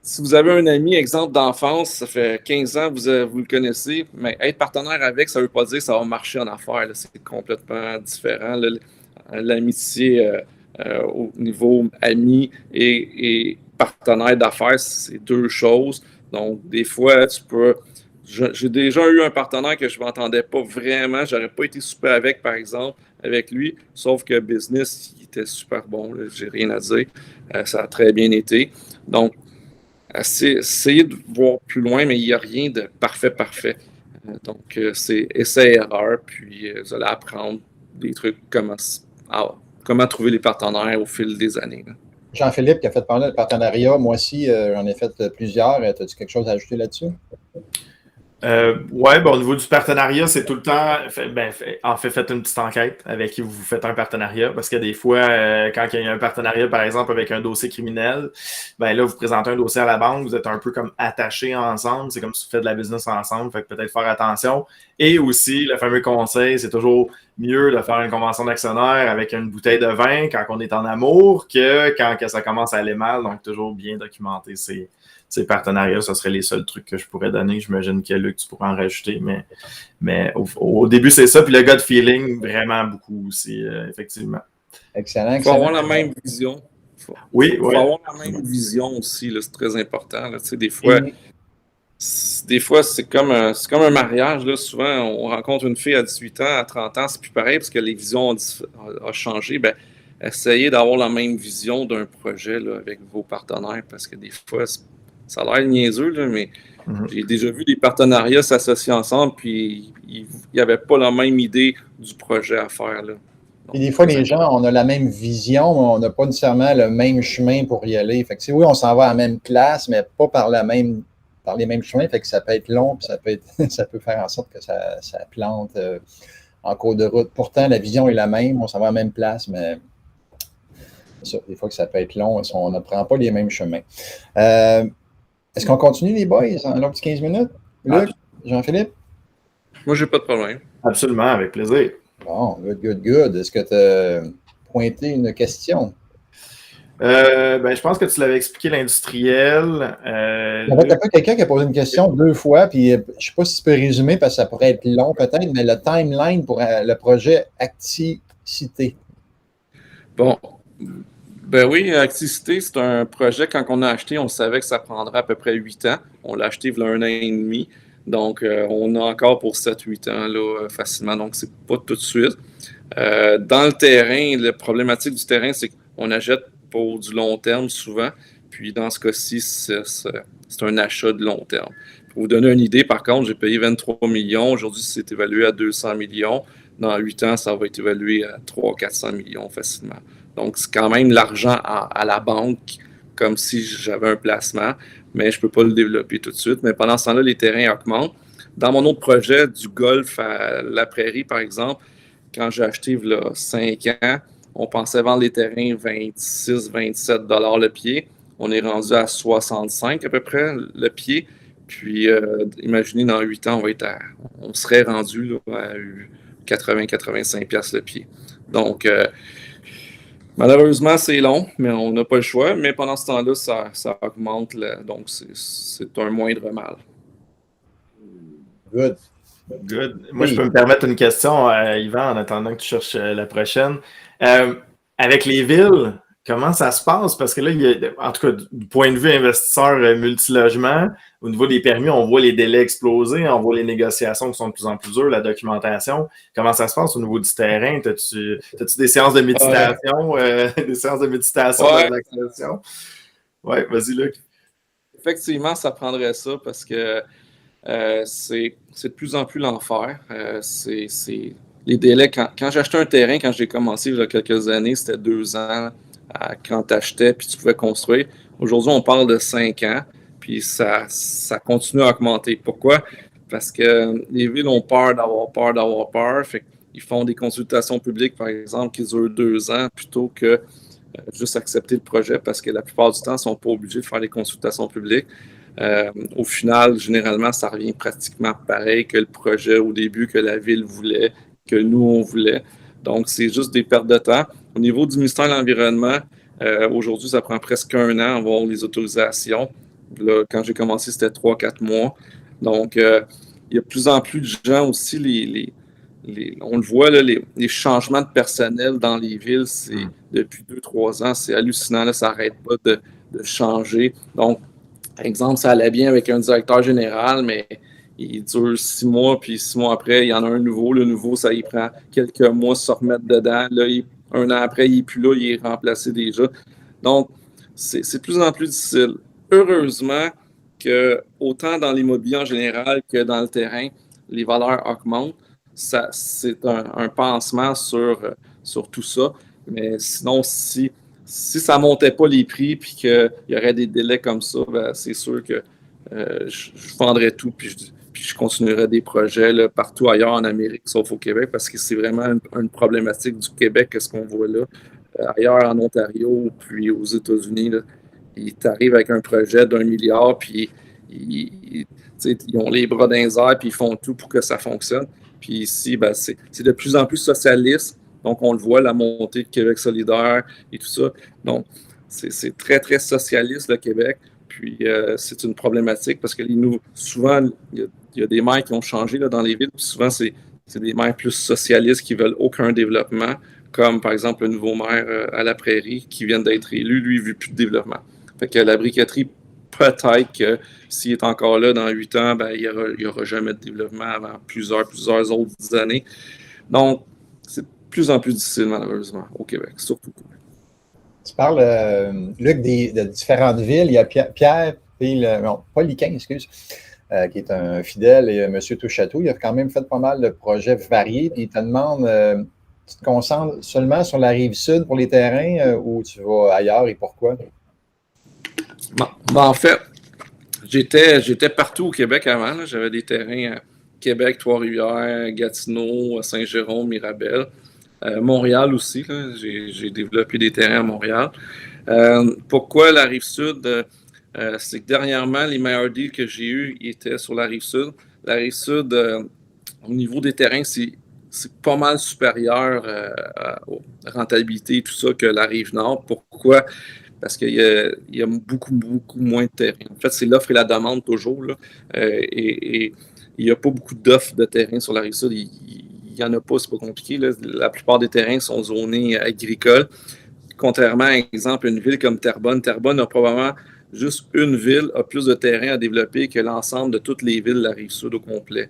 si vous avez un ami, exemple d'enfance, ça fait 15 ans, vous le connaissez, mais être partenaire avec, ça ne veut pas dire que ça va marcher en affaires. Là. C'est complètement différent. Là. L'amitié au niveau ami et partenaire d'affaires, c'est 2 choses. Donc, des fois, tu peux... J'ai déjà eu un partenaire que je ne m'entendais pas vraiment. Je n'aurais pas été super avec, par exemple, avec lui. Sauf que business, il était super bon. J'ai rien à dire. Ça a très bien été. Donc, essayez de voir plus loin, mais il n'y a rien de parfait. Donc, c'est essai-erreur. Puis, vous allez apprendre des trucs, comment trouver les partenaires au fil des années. Là. Jean-Philippe qui a fait parler de partenariat, moi aussi, j'en ai fait plusieurs. As-tu quelque chose à ajouter là-dessus? Oui, au niveau du partenariat, c'est tout le temps, faites une petite enquête avec qui vous faites un partenariat, parce que des fois, quand il y a un partenariat, par exemple, avec un dossier criminel, ben là, vous présentez un dossier à la banque, vous êtes un peu comme attachés ensemble, c'est comme si vous faites de la business ensemble, fait que peut-être faire attention. Et aussi, le fameux conseil, c'est toujours mieux de faire une convention d'actionnaire avec une bouteille de vin quand on est en amour que quand ça commence à aller mal, donc toujours bien documenter ces partenariats, ce seraient les seuls trucs que je pourrais donner. J'imagine que Luc, tu pourrais en rajouter, mais au début, c'est ça. Puis le gut feeling, vraiment beaucoup aussi, effectivement. Excellent. Il faut avoir la même vision. Il faut avoir la même vision aussi, là, c'est très important. Là. Des fois, c'est comme un mariage. Là. Souvent, on rencontre une fille à 18 ans, à 30 ans, c'est plus pareil parce que les visions ont changé. Ben, essayez d'avoir la même vision d'un projet là, avec vos partenaires parce que des fois, ça a l'air niaiseux, là, mais j'ai déjà vu des partenariats s'associer ensemble, puis il n'y avait pas la même idée du projet à faire. Là. Donc, et des fois, les gens, on a la même vision, mais on n'a pas nécessairement le même chemin pour y aller. Fait que, oui, on s'en va à la même place, mais pas par les mêmes chemins. Fait que ça peut être long, puis ça peut faire en sorte que ça plante en cours de route. Pourtant, la vision est la même, on s'en va à la même place, mais ça, des fois que ça peut être long, on ne prend pas les mêmes chemins. Est-ce qu'on continue, les boys, en un petit 15 minutes? Luc, Jean-Philippe? Moi, j'ai pas de problème. Absolument, avec plaisir. Bon, good. Est-ce que tu as pointé une question? Je pense que tu l'avais expliqué, l'industriel. Il y avait quelqu'un qui a posé une question 2 fois, puis je ne sais pas si tu peux résumer, parce que ça pourrait être long peut-être, mais le timeline pour le projet Acticité. Bon, Ben oui, Acticité, c'est un projet, quand on a acheté, on savait que ça prendrait à peu près 8 ans. On l'a acheté il y a 1 an et demi. Donc, on a encore pour 7-8 ans là, facilement. Donc, c'est pas tout de suite. Dans le terrain, la problématique du terrain, c'est qu'on achète pour du long terme souvent. Puis dans ce cas-ci, c'est un achat de long terme. Pour vous donner une idée, par contre, j'ai payé 23 millions. Aujourd'hui, c'est évalué à 200 millions. Dans 8 ans, ça va être évalué à 300-400 millions facilement. Donc, c'est quand même l'argent à la banque, comme si j'avais un placement, mais je ne peux pas le développer tout de suite. Mais pendant ce temps-là, les terrains augmentent. Dans mon autre projet du golf à la prairie, par exemple, quand j'ai acheté il y a 5 ans, on pensait vendre les terrains 26-27 $ le pied. On est rendu à 65 à peu près le pied. Puis, imaginez, dans 8 ans, on serait rendu là, à 80-85$ le pied. Donc, malheureusement, c'est long, mais on n'a pas le choix. Mais pendant ce temps-là, ça augmente. Donc, c'est un moindre mal. Good. Good. Moi, je peux me permettre une question, Yvan, en attendant que tu cherches la prochaine. Avec les villes, comment ça se passe? Parce que là, en tout cas, du point de vue investisseur multilogement, au niveau des permis, on voit les délais exploser, on voit les négociations qui sont de plus en plus dures, la documentation. Comment ça se passe au niveau du terrain? As-tu des séances de méditation, des séances de méditation, de relaxation? Oui, vas-y, Luc. Effectivement, ça prendrait ça parce que c'est de plus en plus l'enfer. Les délais. Quand j'achetais un terrain, quand j'ai commencé il y a quelques années, c'était 2 ans quand tu achetais puis tu pouvais construire. Aujourd'hui, on parle de 5 ans, puis ça continue à augmenter. Pourquoi? Parce que les villes ont peur d'avoir peur d'avoir peur. Fait qu'ils font des consultations publiques, par exemple, qui durent 2 ans plutôt que juste accepter le projet parce que la plupart du temps, ils ne sont pas obligés de faire des consultations publiques. Au final, généralement, ça revient pratiquement pareil que le projet au début, que la ville voulait, que nous, on voulait. Donc, c'est juste des pertes de temps. Au niveau du ministère de l'Environnement, aujourd'hui, ça prend presque 1 an à avoir les autorisations. Là, quand j'ai commencé, c'était 3-4 mois. Donc, il y a de plus en plus de gens aussi, on le voit, là, les changements de personnel dans les villes, c'est depuis 2-3 ans, c'est hallucinant, là, ça n'arrête pas de changer. Donc, par exemple, ça allait bien avec un directeur général, mais il dure 6 mois, puis 6 mois après, il y en a un nouveau. Le nouveau, ça y prend quelques mois de se remettre dedans. Là, 1 an après, il n'est plus là, il est remplacé déjà. Donc, c'est de plus en plus difficile. Heureusement que, autant dans l'immobilier en général que dans le terrain, les valeurs augmentent. C'est un pansement sur tout ça. Mais sinon, si ça ne montait pas les prix puis qu'il y aurait des délais comme ça, ben, c'est sûr que je vendrais tout puis je continuerais des projets là, partout ailleurs en Amérique, sauf au Québec, parce que c'est vraiment une problématique du Québec, ce qu'on voit là. Ailleurs en Ontario, puis aux États-Unis, ils arrivent avec un projet d'1 milliard, puis ils ont les bras dans les airs, puis ils font tout pour que ça fonctionne. Puis ici, ben, c'est de plus en plus socialiste. Donc, on le voit, la montée de Québec solidaire et tout ça. Donc, c'est très, très socialiste, le Québec. Puis, c'est une problématique parce que souvent, il y a des maires qui ont changé là, dans les villes. Puis souvent, c'est des maires plus socialistes qui veulent aucun développement, comme par exemple le nouveau maire à la Prairie qui vient d'être élu. Lui, il ne veut plus de développement. Fait que la briqueterie, peut-être que s'il est encore là dans 8 ans, ben, il n'y aura jamais de développement avant plusieurs autres années. Donc, c'est de plus en plus difficile, malheureusement, au Québec, surtout. Tu parles, Luc, de différentes villes. Il y a Pierre Poliquin, excuse, qui est un fidèle, et M. Touchatou. Il a quand même fait pas mal de projets variés. Puis il te demande, tu te concentres seulement sur la rive sud pour les terrains ou tu vas ailleurs et pourquoi? En fait, j'étais partout au Québec avant. Là. J'avais des terrains à Québec, Trois-Rivières, Gatineau, Saint-Jérôme, Mirabel. Montréal aussi, j'ai développé des terrains à Montréal. Pourquoi la Rive-Sud? C'est que dernièrement, les meilleurs deals que j'ai eus étaient sur la Rive-Sud. La Rive-Sud, au niveau des terrains, c'est pas mal supérieur à rentabilité et tout ça que la Rive-Nord. Pourquoi? Parce qu'il y a beaucoup, beaucoup moins de terrain. En fait, c'est l'offre et la demande toujours. Là. Et il n'y a pas beaucoup d'offres de terrain sur la Rive-Sud. Il n'y en a pas, c'est pas compliqué. Là. La plupart des terrains sont zonés agricoles. contrairement à, exemple, une ville comme Terrebonne, Terrebonne a probablement juste une ville a plus de terrain à développer que l'ensemble de toutes les villes de la Rive-Sud au complet.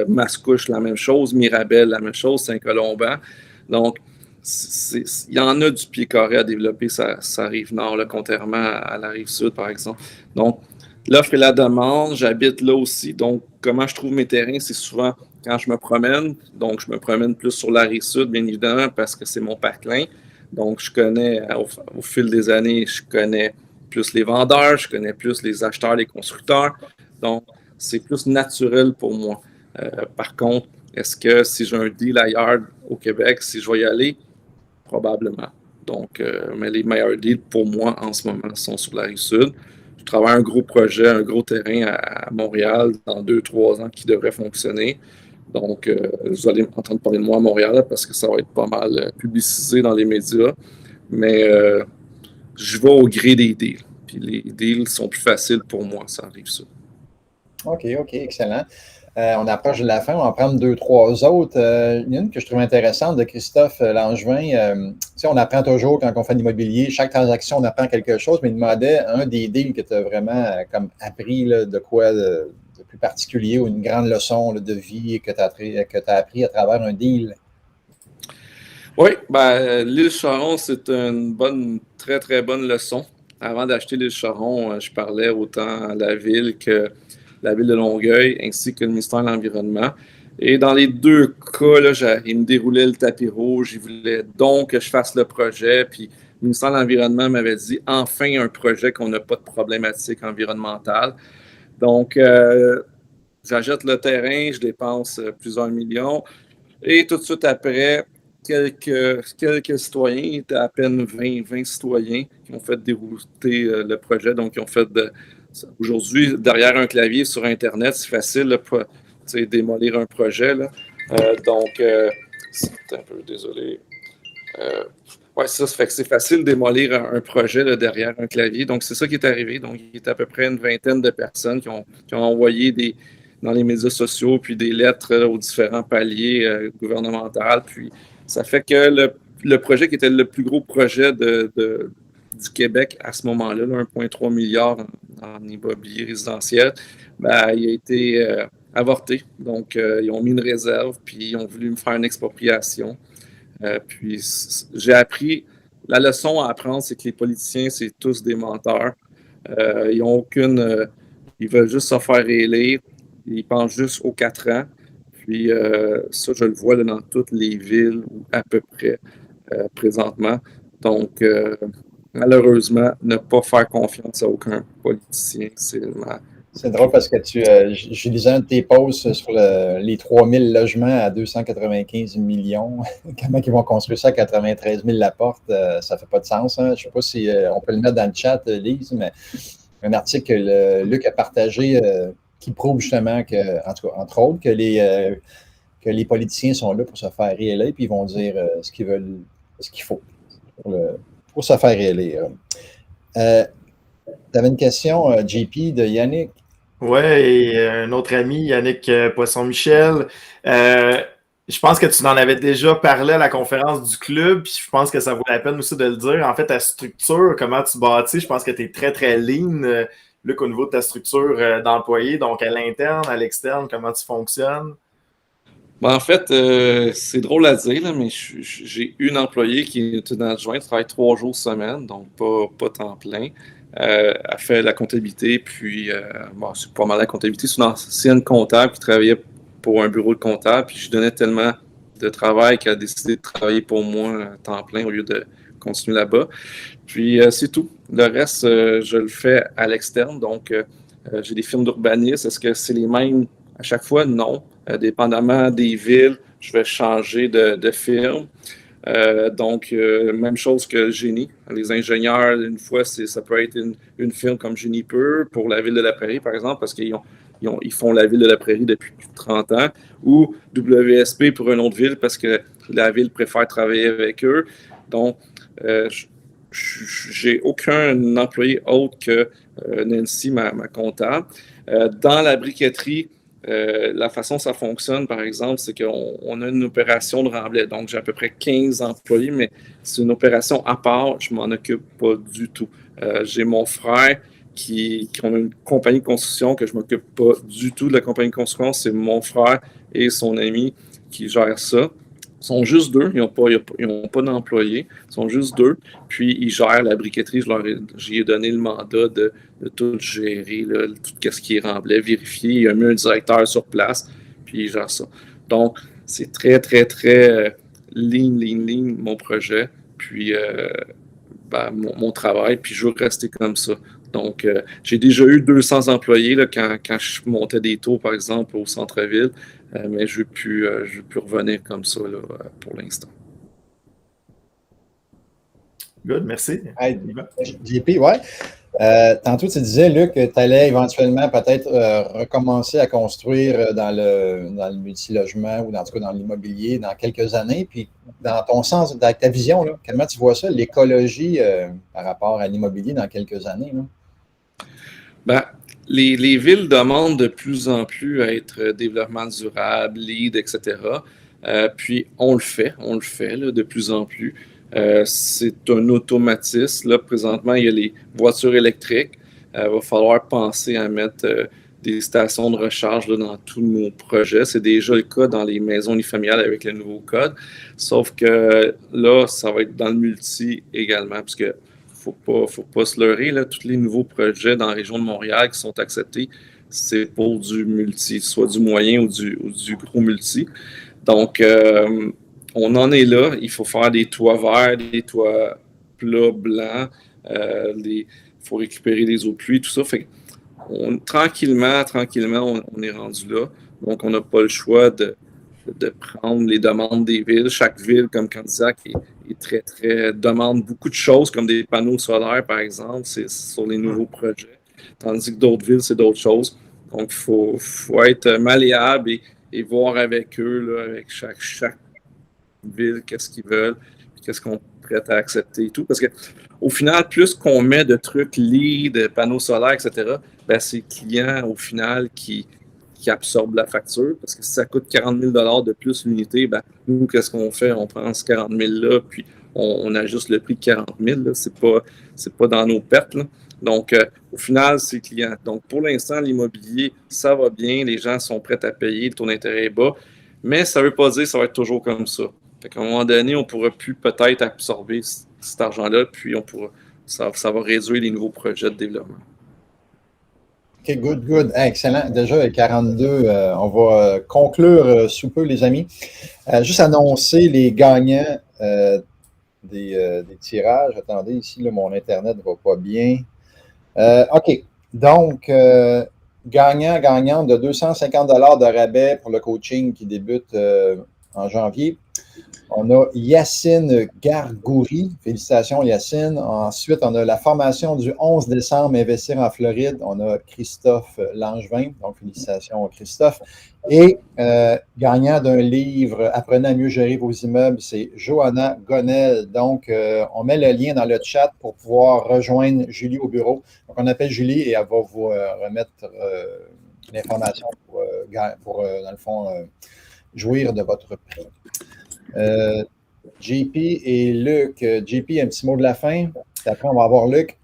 Mascouche, la même chose. Mirabel, la même chose. Saint-Colomban. Donc, il y en a du pied carré à développer sa Rive-Nord, là, contrairement à la Rive-Sud, par exemple. Donc, l'offre et la demande, j'habite là aussi. Donc, comment je trouve mes terrains, c'est souvent quand je me promène. Donc, je me promène plus sur la Rive-Sud, bien évidemment, parce que c'est mon patelin. Donc, je connais, au fil des années, je connais plus les vendeurs, je connais plus les acheteurs, les constructeurs. Donc, c'est plus naturel pour moi. Par contre, est-ce que si j'ai un deal ailleurs au Québec, si je vais y aller, probablement. Donc, mais les meilleurs deals pour moi en ce moment sont sur la Rive-Sud. Je travaille un gros projet, un gros terrain à Montréal dans 2-3 ans qui devrait fonctionner. Donc, vous allez entendre parler de moi à Montréal parce que ça va être pas mal publicisé dans les médias. Mais je vais au gré des deals. Puis les deals sont plus faciles pour moi, ça arrive ça. OK, excellent. On approche de la fin, on va en prendre 2-3 autres. Il y en a une que je trouve intéressante de Christophe Langevin. On apprend toujours quand on fait de l'immobilier, chaque transaction, on apprend quelque chose, mais il demandait un des deals que tu as vraiment comme appris là, de quoi de plus particulier ou une grande leçon là, de vie que tu as appris à travers un deal. Oui, l'île Charon, c'est une très, très bonne leçon. Avant d'acheter l'île Charon, je parlais autant à la ville que la ville de Longueuil, ainsi que le ministère de l'Environnement. Et dans les deux cas, là, ils me déroulaient le tapis rouge. Ils voulaient donc que je fasse le projet. Puis le ministère de l'Environnement m'avait dit enfin un projet qu'on n'a pas de problématique environnementale. Donc, j'achète le terrain, je dépense plusieurs millions. Et tout de suite après, quelques citoyens, il était à peine 20 citoyens qui ont fait dérouter le projet. Donc, ils ont fait aujourd'hui, derrière un clavier sur Internet, c'est facile de démolir un projet. Là. C'est un peu désolé. Oui, ça fait que c'est facile de démolir un projet là, derrière un clavier. Donc, c'est ça qui est arrivé. Donc, il y a à peu près une vingtaine de personnes qui ont envoyé dans les médias sociaux, puis des lettres là, aux différents paliers gouvernementaux. Puis, ça fait que le projet qui était le plus gros projet du Québec à ce moment-là, 1,3 milliard en immobilier résidentiel, il a été avorté. Donc, ils ont mis une réserve, puis ils ont voulu me faire une expropriation. Puis, j'ai appris, la leçon à apprendre, c'est que les politiciens, c'est tous des menteurs. Ils ont aucune... ils veulent juste se faire élire. Ils pensent juste aux 4 ans. Puis, ça, je le vois là, dans toutes les villes, à peu près, présentement. Donc, malheureusement, ne pas faire confiance à aucun politicien, C'est drôle parce que je lisais un de tes posts sur les 3000 logements à 295 millions. Comment ils vont construire ça à 93 000 la porte? Ça ne fait pas de sens. Hein? Je ne sais pas si on peut le mettre dans le chat, Lise, mais un article que Luc a partagé qui prouve justement que, en tout cas, entre autres, que les politiciens sont là pour se faire réélire, puis ils vont dire ce qu'ils veulent, ce qu'il faut pour se faire réélire. Tu avais une question, JP, de Yannick? Oui, et un autre ami, Yannick Poisson-Michel. Je pense que tu en avais déjà parlé à la conférence du club, puis je pense que ça vaut la peine aussi de le dire. En fait, ta structure, comment tu bâtis, je pense que tu es très, très lean, Luc, au niveau de ta structure d'employé, donc à l'interne, à l'externe, comment tu fonctionnes? En fait, c'est drôle à dire, là, mais j'ai une employée qui est une adjointe, travaille 3 jours semaine, donc pas temps plein. Elle fait la comptabilité, puis c'est pas mal la comptabilité. C'est une ancienne comptable qui travaillait pour un bureau de comptable, puis je donnais tellement de travail qu'elle a décidé de travailler pour moi à temps plein au lieu de continuer là-bas. Puis c'est tout. Le reste, je le fais à l'externe, donc j'ai des firmes d'urbanisme. Est-ce que c'est les mêmes à chaque fois? Non. Dépendamment des villes, je vais changer de firme. Donc, même chose que le génie. Les ingénieurs, une fois, ça peut être une firme comme Génie Pur pour la ville de la Prairie, par exemple, parce qu'ils font la ville de la Prairie depuis plus de 30 ans, ou WSP pour une autre ville parce que la ville préfère travailler avec eux. Donc, j'ai aucun employé autre que Nancy, ma comptable. Dans la briqueterie, La façon dont ça fonctionne, par exemple, c'est qu'on a une opération de remblai. Donc, j'ai à peu près 15 employés, mais c'est une opération à part. Je ne m'en occupe pas du tout. J'ai mon frère qui a une compagnie de construction que je ne m'occupe pas du tout de la compagnie de construction. C'est mon frère et son ami qui gèrent ça. Ils sont juste deux, ils n'ont pas d'employés, ils sont juste deux, puis ils gèrent la briqueterie. J'ai donné le mandat de tout gérer, là, tout ce qui est remblai, vérifier. Il y a mis un directeur sur place, puis il gère ça. Donc, c'est très, très, très lean, mon projet, puis mon travail, puis je veux rester comme ça. Donc, j'ai déjà eu 200 employés là, quand je montais des tours, par exemple, au centre-ville, mais je ne veux plus revenir comme ça là, pour l'instant. Good, merci. Hey, JP, ouais. Tantôt, tu disais, Luc, que tu allais éventuellement peut-être recommencer à construire dans le multilogement ou en tout cas dans l'immobilier dans quelques années. Puis, dans ton sens, dans ta vision, là, comment tu vois ça, l'écologie par rapport à l'immobilier dans quelques années? Là? Ben, les villes demandent de plus en plus à être développement durable, LEED, etc. Puis on le fait là, de plus en plus. C'est un automatisme. Là, présentement, il y a les voitures électriques. Il va falloir penser à mettre des stations de recharge là, dans tous nos projets. C'est déjà le cas dans les maisons unifamiliales avec le nouveau code. Sauf que là, ça va être dans le multi également, parce que faut pas se leurrer, là, tous les nouveaux projets dans la région de Montréal qui sont acceptés, c'est pour du multi, soit du moyen ou du gros multi. Donc, on en est là. Il faut faire des toits verts, des toits plats blancs. Il faut récupérer les eaux de pluie, tout ça. Fait tranquillement, on est rendu là. Donc, on n'a pas le choix de prendre les demandes des villes. Chaque ville, comme Candiac, est très, très demande beaucoup de choses, comme des panneaux solaires, par exemple, c'est sur les nouveaux projets. Tandis que d'autres villes, c'est d'autres choses. Donc, il faut être malléable et voir avec eux, là, avec chaque ville, qu'est-ce qu'ils veulent, qu'est-ce qu'on est prêt à accepter et tout. Parce qu'au final, plus qu'on met de trucs de panneaux solaires, etc., ben, c'est le client, au final, qui absorbe la facture. Parce que si ça coûte 40 000 de plus l'unité, ben, nous, qu'est-ce qu'on fait? On prend ce 40 000-là, puis on ajuste le prix de 40 000. Là. C'est pas dans nos pertes. Là. Donc, au final, c'est le client. Donc, pour l'instant, l'immobilier, ça va bien. Les gens sont prêts à payer. Le taux d'intérêt est bas. Mais ça ne veut pas dire que ça va être toujours comme ça. Fait qu'à un moment donné, on ne pourra plus peut-être absorber cet argent-là, puis ça va réduire les nouveaux projets de développement. OK, good. Excellent. Déjà, avec 42, on va conclure sous peu, les amis. Juste annoncer les gagnants des tirages. Attendez, ici, là, mon Internet ne va pas bien. OK. Donc, gagnant de 250 $ de rabais pour le coaching qui débute en janvier. On a Yacine Gargouri. Félicitations, Yacine. Ensuite, on a la formation du 11 décembre, Investir en Floride. On a Christophe Langevin. Donc, félicitations, Christophe. Et gagnant d'un livre, Apprenez à mieux gérer vos immeubles, c'est Johanna Gonel. Donc, on met le lien dans le chat pour pouvoir rejoindre Julie au bureau. Donc, on appelle Julie et elle va vous remettre l'information pour dans le fond, jouir de votre prix. JP et Luc. JP, un petit mot de la fin. Après, on va avoir Luc.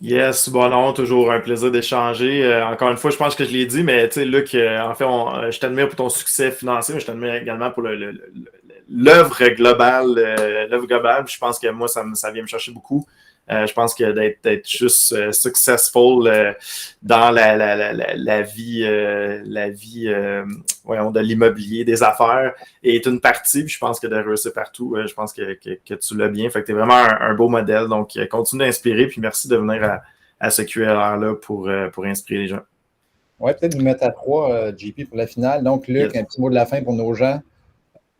Yes, bon non, toujours un plaisir d'échanger. Encore une fois, je pense que je l'ai dit, mais tu sais, Luc, en fait, je t'admire pour ton succès financier, mais je t'admire également pour l'œuvre globale. L'œuvre globale, je pense que moi, ça vient me chercher beaucoup. Je pense que d'être juste successful dans la vie, de l'immobilier, des affaires, est une partie. Puis je pense que de réussir partout, je pense que tu l'as bien. Fait que tu es vraiment un beau modèle. Donc, continue d'inspirer. Puis merci de venir à ce QLR-là pour inspirer les gens. Oui, peut-être nous mettre à 3, JP, pour la finale. Donc, Luc, un petit mot de la fin pour nos gens.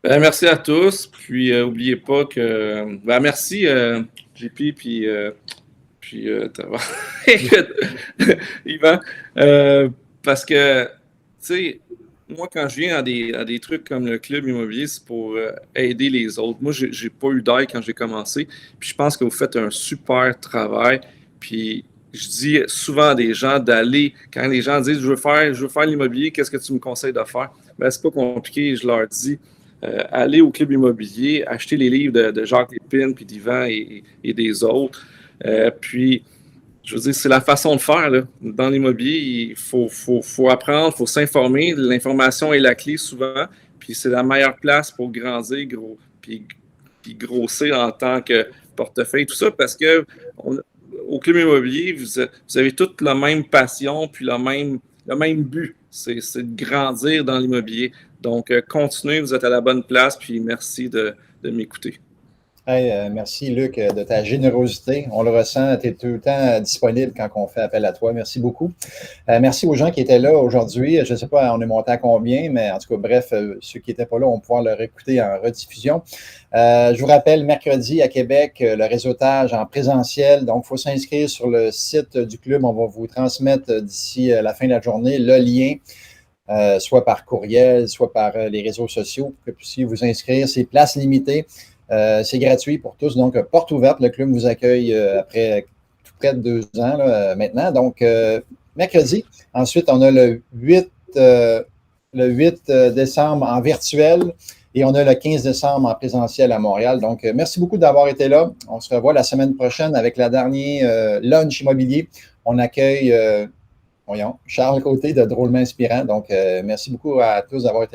Ben, merci à tous. Puis, n'oubliez pas que... Ben, merci, JP, puis Yvan, parce que, tu sais, moi, quand je viens à des trucs comme le club immobilier, c'est pour aider les autres. Moi, j'ai pas eu d'aide quand j'ai commencé, puis je pense que vous faites un super travail, puis je dis souvent à des gens d'aller, quand les gens disent je veux faire l'immobilier, qu'est-ce que tu me conseilles de faire? Ben, c'est pas compliqué, je leur dis. Aller au club immobilier, acheter les livres de Jacques Lépine, puis d'Yvan et des autres. Puis, je veux dire, c'est la façon de faire. Là. Dans l'immobilier, il faut apprendre, il faut s'informer. L'information est la clé souvent. Puis, c'est la meilleure place pour grandir, puis grossir en tant que portefeuille, tout ça, parce que au club immobilier, vous avez toute la même passion, puis le même but. C'est de grandir dans l'immobilier. Donc, continuez, vous êtes à la bonne place, puis merci de m'écouter. Hey, merci, Luc, de ta générosité. On le ressent, tu es tout le temps disponible quand on fait appel à toi. Merci beaucoup. Merci aux gens qui étaient là aujourd'hui. Je ne sais pas, on est monté à combien, mais en tout cas, bref, ceux qui n'étaient pas là vont pouvoir le réécouter en rediffusion. Je vous rappelle, mercredi à Québec, le réseautage en présentiel. Donc, il faut s'inscrire sur le site du club. On va vous transmettre d'ici la fin de la journée le lien. Soit par courriel, soit par les réseaux sociaux, pour que vous puissiez vous inscrire. C'est place limitée. C'est gratuit pour tous. Donc, porte ouverte. Le club vous accueille après tout près de 2 ans là, maintenant. Donc, mercredi. Ensuite, on a le 8 décembre en virtuel et on a le 15 décembre en présentiel à Montréal. Donc, merci beaucoup d'avoir été là. On se revoit la semaine prochaine avec la dernière lunch immobilier. On accueille Charles Côté de Drôlement Inspirant. Donc, merci beaucoup à tous d'avoir été là.